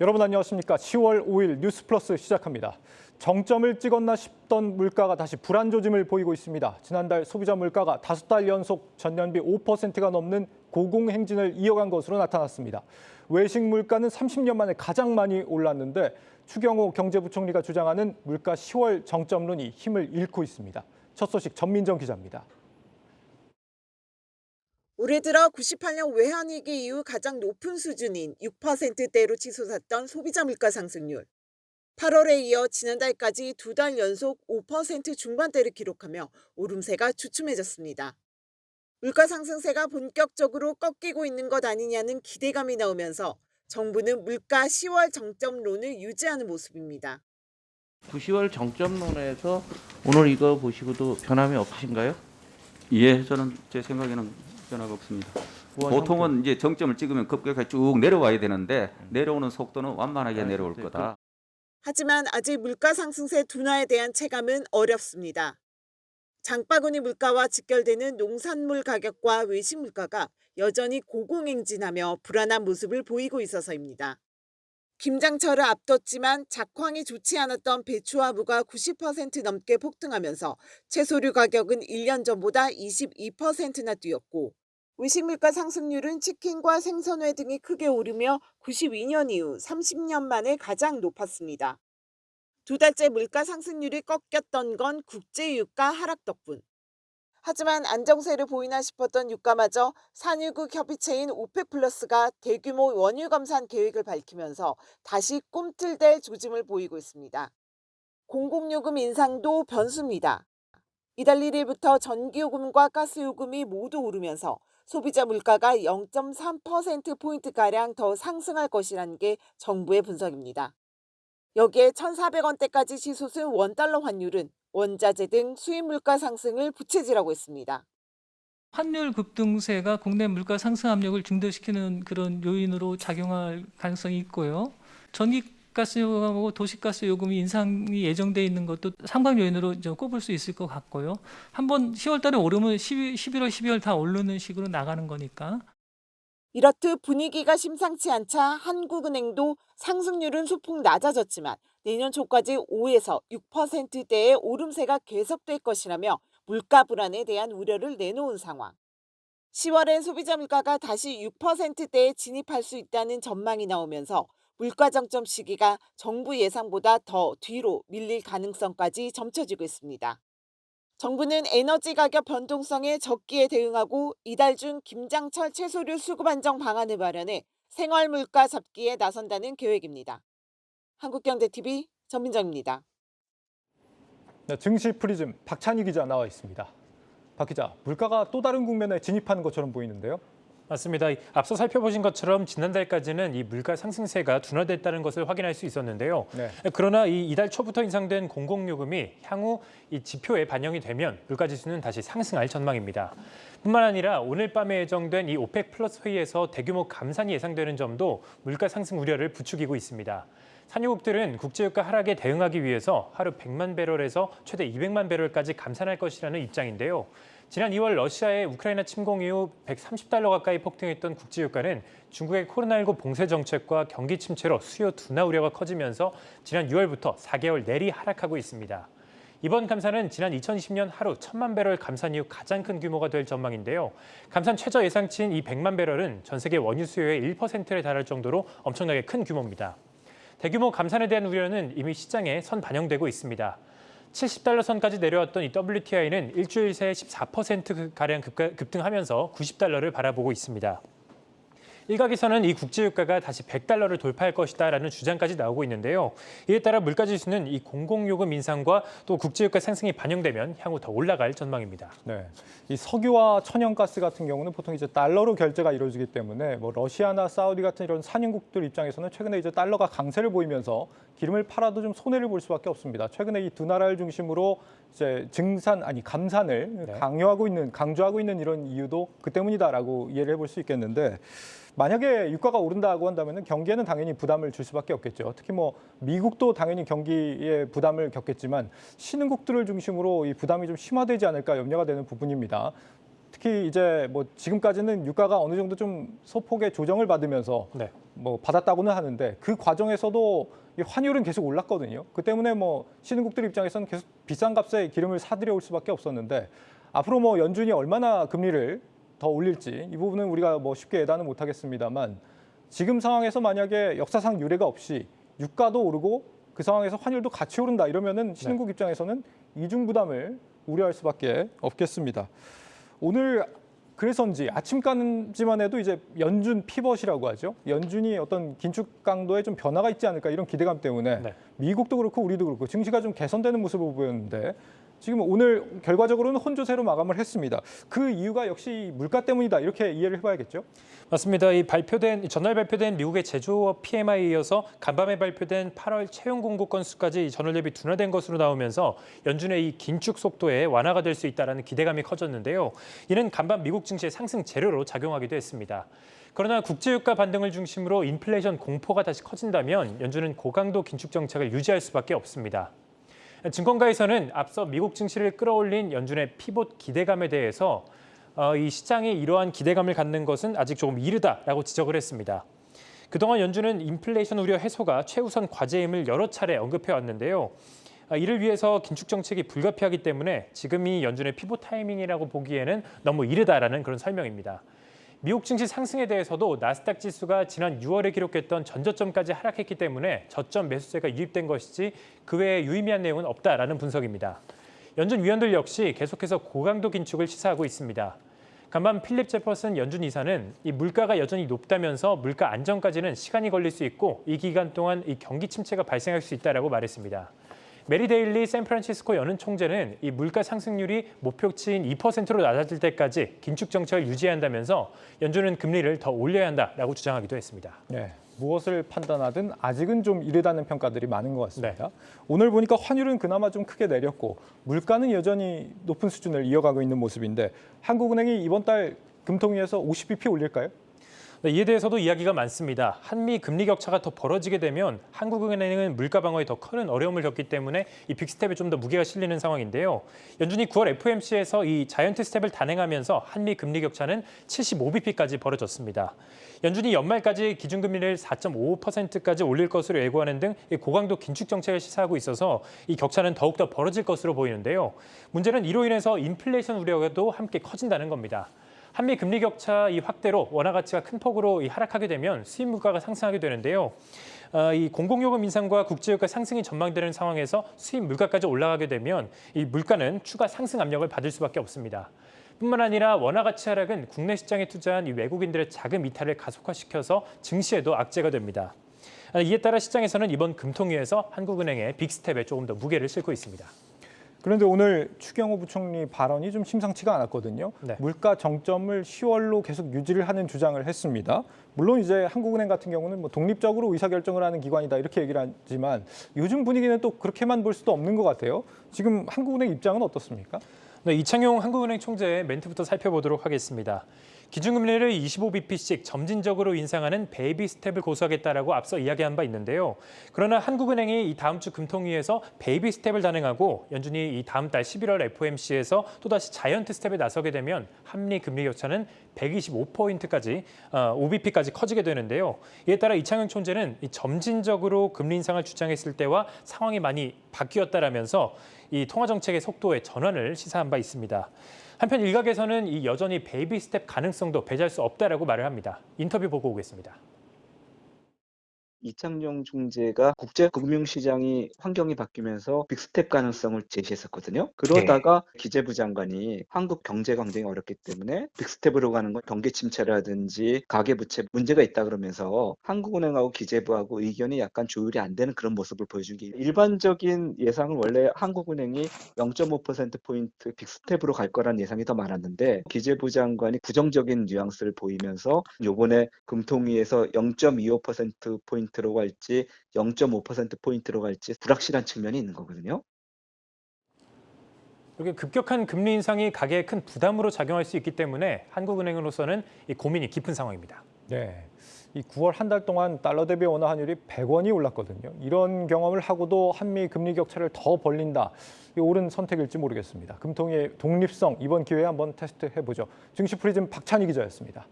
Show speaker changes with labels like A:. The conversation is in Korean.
A: 여러분 안녕하십니까? 10월 5일 뉴스플러스 시작합니다. 정점을 찍었나 싶던 물가가 다시 불안 조짐을 보이고 있습니다. 지난달 소비자 물가가 5달 연속 전년비 5%가 넘는 고공행진을 이어간 것으로 나타났습니다. 외식 물가는 30년 만에 가장 많이 올랐는데 추경호 경제부총리가 주장하는 물가 10월 정점론이 힘을 잃고 있습니다. 첫 소식 전민정 기자입니다.
B: 올해 들어 98년 외환위기 이후 가장 높은 수준인 6%대로 치솟았던 소비자 물가 상승률. 8월에 이어 지난달까지 2달 연속 5% 중반대를 기록하며 오름세가 주춤해졌습니다. 물가 상승세가 본격적으로 꺾이고 있는 것 아니냐는 기대감이 나오면서 정부는 물가 10월 정점론을 유지하는 모습입니다.
C: 9, 10월 정점론에서 오늘 이거 보시고도 변함이 없으신가요?
D: 예, 저는 제 생각에는 변화가 없습니다. 보통은 이제 정점을 찍으면 급격하게 쭉 내려와야 되는데 내려오는 속도는 완만하게 내려올 거다.
B: 하지만 아직 물가 상승세 둔화에 대한 체감은 어렵습니다. 장바구니 물가와 직결되는 농산물 가격과 외식 물가가 여전히 고공행진하며 불안한 모습을 보이고 있어서입니다. 김장철을 앞뒀지만 작황이 좋지 않았던 배추와 무가 90% 넘게 폭등하면서 채소류 가격은 1년 전보다 22%나 뛰었고 외식 물가 상승률은 치킨과 생선회 등이 크게 오르며 92년 이후 30년 만에 가장 높았습니다. 2달째 물가 상승률이 꺾였던 건 국제유가 하락 덕분. 하지만 안정세를 보이나 싶었던 유가마저 산유국 협의체인 오펙 플러스가 대규모 원유 감산 계획을 밝히면서 다시 꿈틀댈 조짐을 보이고 있습니다. 공공요금 인상도 변수입니다. 이달 1일부터 전기요금과 가스요금이 모두 오르면서 소비자 물가가 0.3%포인트가량 더 상승할 것이라는 게 정부의 분석입니다. 여기에 1,400원대까지 치솟은 원달러 환율은 원자재 등 수입 물가 상승을 부채질하고 있습니다.
E: 환율 급등세가 국내 물가 상승 압력을 증대시키는 그런 요인으로 작용할 가능성이 있고요. 전기가스 요금하고 도시가스 요금이 인상이 예정돼 있는 것도 상방 요인으로 꼽을 수 있을 것 같고요. 한번 10월 달에 오르면 11월, 12월 다 오르는 식으로 나가는 거니까.
B: 이렇듯 분위기가 심상치 않자 한국은행도 상승률은 소폭 낮아졌지만 내년 초까지 5에서 6%대의 오름세가 계속될 것이라며 물가 불안에 대한 우려를 내놓은 상황. 10월엔 소비자 물가가 다시 6%대에 진입할 수 있다는 전망이 나오면서 물가 정점 시기가 정부 예상보다 더 뒤로 밀릴 가능성까지 점쳐지고 있습니다. 정부는 에너지 가격 변동성에 적기에 대응하고 이달 중 김장철 채소류 수급 안정 방안을 마련해 생활 물가 잡기에 나선다는 계획입니다. 한국경제TV 전민정입니다.
A: 네, 증시 프리즘 박찬희 기자 나와 있습니다. 박 기자, 물가가 또 다른 국면에 진입하는 것처럼 보이는데요.
F: 맞습니다. 앞서 살펴보신 것처럼 지난달까지는 이 물가 상승세가 둔화됐다는 것을 확인할 수 있었는데요.
A: 네.
F: 그러나 이달 초부터 인상된 공공요금이 향후 이 지표에 반영이 되면 물가지수는 다시 상승할 전망입니다. 뿐만 아니라 오늘 밤에 예정된 이 오펙 플러스 회의에서 대규모 감산이 예상되는 점도 물가 상승 우려를 부추기고 있습니다. 산유국들은 국제유가 하락에 대응하기 위해서 하루 100만 배럴에서 최대 200만 배럴까지 감산할 것이라는 입장인데요. 지난 2월 러시아의 우크라이나 침공 이후 130달러 가까이 폭등했던 국제유가는 중국의 코로나19 봉쇄 정책과 경기 침체로 수요 둔화 우려가 커지면서 지난 6월부터 4개월 내리 하락하고 있습니다. 이번 감산은 지난 2020년 하루 1,000만 배럴 감산 이후 가장 큰 규모가 될 전망인데요. 감산 최저 예상치인 이 100만 배럴은 전 세계 원유 수요의 1%에 달할 정도로 엄청나게 큰 규모입니다. 대규모 감산에 대한 우려는 이미 시장에 선 반영되고 있습니다. 70달러 선까지 내려왔던 이 WTI는 일주일 새에 14%가량 급등하면서 90달러를 바라보고 있습니다. 일각에서는 이 국제유가가 다시 100달러를 돌파할 것이다라는 주장까지 나오고 있는데요. 이에 따라 물가지수는 이 공공요금 인상과 또 국제유가 상승이 반영되면 향후 더 올라갈 전망입니다.
A: 네, 이 석유와 천연가스 같은 경우는 보통 이제 달러로 결제가 이루어지기 때문에 뭐 러시아나 사우디 같은 이런 산유국들 입장에서는 최근에 이제 달러가 강세를 보이면서 기름을 팔아도 좀 손해를 볼 수밖에 없습니다. 최근에 이 두 나라를 중심으로 이제 감산을 강조하고 있는 이런 이유도 그 때문이다라고 이해를 해볼 수 있겠는데. 만약에 유가가 오른다고 한다면 경기에는 당연히 부담을 줄 수밖에 없겠죠. 특히 뭐 미국도 당연히 경기에 부담을 겪겠지만 신흥국들을 중심으로 이 부담이 좀 심화되지 않을까 염려가 되는 부분입니다. 특히 이제 뭐 지금까지는 유가가 어느 정도 좀 소폭의 조정을 받으면서
F: 네.
A: 뭐 받았다고는 하는데 그 과정에서도 이 환율은 계속 올랐거든요. 그 때문에 뭐 신흥국들 입장에서는 계속 비싼 값에 기름을 사들여올 수밖에 없었는데 앞으로 뭐 연준이 얼마나 금리를 더 올릴지 이 부분은 우리가 뭐 쉽게 예단은 못하겠습니다만 지금 상황에서 만약에 역사상 유례가 없이 유가도 오르고 그 상황에서 환율도 같이 오른다 이러면은 신흥국 입장에서는 이중 부담을 우려할 수밖에 없겠습니다. 오늘 그래서인지 아침까지만 해도 이제 연준 피벗이라고 하죠. 연준이 어떤 긴축 강도에 좀 변화가 있지 않을까 이런 기대감 때문에
F: 네.
A: 미국도 그렇고 우리도 그렇고 증시가 좀 개선되는 모습을 보였는데 지금 오늘 결과적으로는 혼조세로 마감을 했습니다. 그 이유가 역시 물가 때문이다 이렇게 이해를 해봐야겠죠.
F: 맞습니다. 전날 발표된 미국의 제조업 PMI에 이어서 간밤에 발표된 8월 채용 공고 건수까지 전월 대비 둔화된 것으로 나오면서 연준의 이 긴축 속도에 완화가 될 수 있다라는 기대감이 커졌는데요. 이는 간밤 미국 증시의 상승 재료로 작용하기도 했습니다. 그러나 국제유가 반등을 중심으로 인플레이션 공포가 다시 커진다면 연준은 고강도 긴축 정책을 유지할 수밖에 없습니다. 증권가에서는 앞서 미국 증시를 끌어올린 연준의 피봇 기대감에 대해서 이 시장이 이러한 기대감을 갖는 것은 아직 조금 이르다라고 지적을 했습니다. 그동안 연준은 인플레이션 우려 해소가 최우선 과제임을 여러 차례 언급해 왔는데요. 이를 위해서 긴축 정책이 불가피하기 때문에 지금이 연준의 피봇 타이밍이라고 보기에는 너무 이르다라는 그런 설명입니다. 미국 증시 상승에 대해서도 나스닥 지수가 지난 6월에 기록했던 전저점까지 하락했기 때문에 저점 매수세가 유입된 것이지 그 외에 유의미한 내용은 없다라는 분석입니다. 연준 위원들 역시 계속해서 고강도 긴축을 시사하고 있습니다. 간밤 필립 제퍼슨 연준 이사는 이 물가가 여전히 높다면서 물가 안정까지는 시간이 걸릴 수 있고 이 기간 동안 이 경기 침체가 발생할 수 있다라고 말했습니다. 메리 데일리 샌프란시스코 연은 총재는 이 물가 상승률이 목표치인 2%로 낮아질 때까지 긴축 정책을 유지해야 한다면서 연준은 금리를 더 올려야 한다라고 주장하기도 했습니다.
A: 네, 무엇을 판단하든 아직은 좀 이르다는 평가들이 많은 것 같습니다. 오늘 보니까 환율은 그나마 좀 크게 내렸고 물가는 여전히 높은 수준을 이어가고 있는 모습인데 한국은행이 이번 달 금통위에서 50bp 올릴까요?
F: 네, 이에 대해서도 이야기가 많습니다. 한미 금리 격차가 더 벌어지게 되면 한국은행은 물가 방어에 더 큰 어려움을 겪기 때문에 이 빅스텝에 좀 더 무게가 실리는 상황인데요. 연준이 9월 FOMC에서 이 자이언트 스텝을 단행하면서 한미 금리 격차는 75bp까지 벌어졌습니다. 연준이 연말까지 기준금리를 4.55%까지 올릴 것으로 예고하는 등 고강도 긴축 정책을 시사하고 있어서 이 격차는 더욱더 벌어질 것으로 보이는데요. 문제는 이로 인해서 인플레이션 우려도 함께 커진다는 겁니다. 한미 금리 격차 이 확대로 원화 가치가 큰 폭으로 하락하게 되면 수입 물가가 상승하게 되는데요. 이 공공요금 인상과 국제유가 상승이 전망되는 상황에서 수입 물가까지 올라가게 되면 이 물가는 추가 상승 압력을 받을 수밖에 없습니다. 뿐만 아니라 원화 가치 하락은 국내 시장에 투자한 이 외국인들의 자금 이탈을 가속화시켜서 증시에도 악재가 됩니다. 이에 따라 시장에서는 이번 금통위에서 한국은행의 빅스텝에 조금 더 무게를 싣고 있습니다.
A: 그런데 오늘 추경호 부총리 발언이 좀 심상치가 않았거든요.
F: 네.
A: 물가 정점을 10월로 계속 유지를 하는 주장을 했습니다. 물론 이제 한국은행 같은 경우는 뭐 독립적으로 의사결정을 하는 기관이다 이렇게 얘기를 하지만 요즘 분위기는 또 그렇게만 볼 수도 없는 것 같아요. 지금 한국은행 입장은 어떻습니까?
F: 네, 이창용 한국은행 총재의 멘트부터 살펴보도록 하겠습니다. 기준금리를 25bp씩 점진적으로 인상하는 베이비 스텝을 고수하겠다라고 앞서 이야기한 바 있는데요. 그러나 한국은행이 이 다음 주 금통위에서 베이비 스텝을 단행하고 연준이 이 다음 달 11월 FOMC에서 또다시 자이언트 스텝에 나서게 되면 한미 금리 격차는 125포인트까지 5bp까지 커지게 되는데요. 이에 따라 이창용 총재는 이 점진적으로 금리 인상을 주장했을 때와 상황이 많이 바뀌었다라면서 이 통화 정책의 속도의 전환을 시사한 바 있습니다. 한편 일각에서는 이 여전히 베이비 스텝 가능성도 배제할 수 없다라고 말을 합니다. 인터뷰 보고 오겠습니다.
G: 이창용 총재가 국제 금융시장이 환경이 바뀌면서 빅스텝 가능성을 제시했었거든요. 그러다가 기재부 장관이 한국 경제 강등이 어렵기 때문에 빅스텝으로 가는 건 경기 침체라든지 가계부채 문제가 있다 그러면서 한국은행하고 기재부하고 의견이 약간 조율이 안 되는 그런 모습을 보여준 게 일반적인 예상은 원래 한국은행이 0.5%포인트 빅스텝으로 갈 거라는 예상이 더 많았는데 기재부 장관이 부정적인 뉘앙스를 보이면서 이번에 금통위에서 0.25%포인트 로 갈지 0.5%포인트로 갈지 불확실한 측면이 있는 거거든요.
F: 이렇게 급격한 금리 인상이 가계에 큰 부담으로 작용할 수 있기 때문에 한국은행으로서는 이 고민이 깊은 상황입니다.
A: 네. 이 9월 한 달 동안 달러 대비 원화 환율이 100원이 올랐거든요. 이런 경험을 하고도 한미 금리 격차를 더 벌린다. 이 옳은 선택일지 모르겠습니다. 금통위의 독립성 이번 기회에 한번 테스트해 보죠. 증시 프리즘 박찬희 기자였습니다.